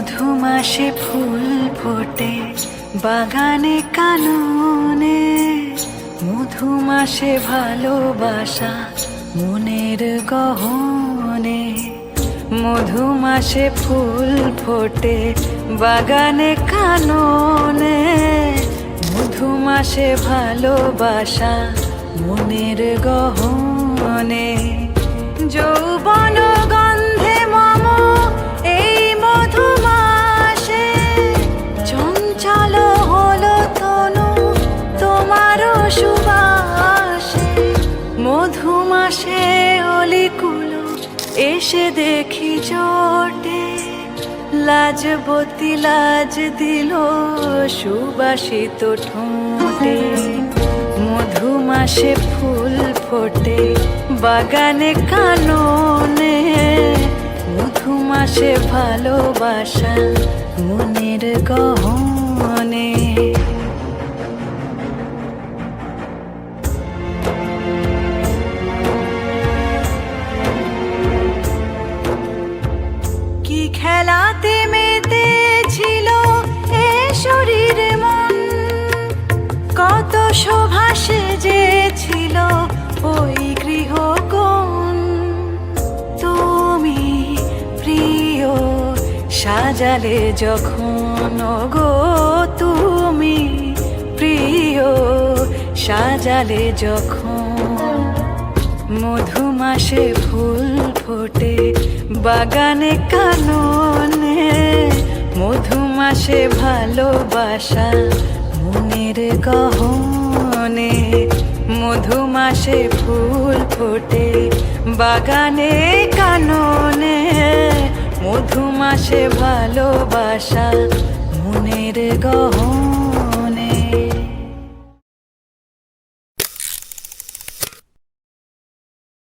মধুমাসে ফুল ফোটে বাগানে কাননে, মধুমাসে ভালোবাসা মনের গহনে। মধুমাসে ফুল ফোটে বাগানে কাননে, মধুমাসে ভালোবাসা মনের গহনে। যৌবন গন্ধে মম এই মধুমাসে, চঞ্চল হলো তনু তোমারও সুবাসে। মধুমাসে অলিকুলো এসে দেখি জোটে, লাজবতী লাজ দিল সুবাসিত ঠোঁটে। মধুমাসে ফুল ফোটে বাগানে কাননে, মধুমাসে ভালোবাসা মনের গহনে। কি খেলাতে মেতে ছিল এ শরীর মন, কত শোভা সেজেছিল ওই গৃহকোণ। তুমি প্রিয় সাজালে যখন গো, তুমি প্রিয় সাজালে যখন। মধুমাসে ফুল ফোটে বাগানে কাননে, মধুমাসে ভালোবাসা মনের গহনে। মধুমাসে ফুল ফোটে বাগানে কাননে, মধুমাসে ভালোবাসা মনের গহনে।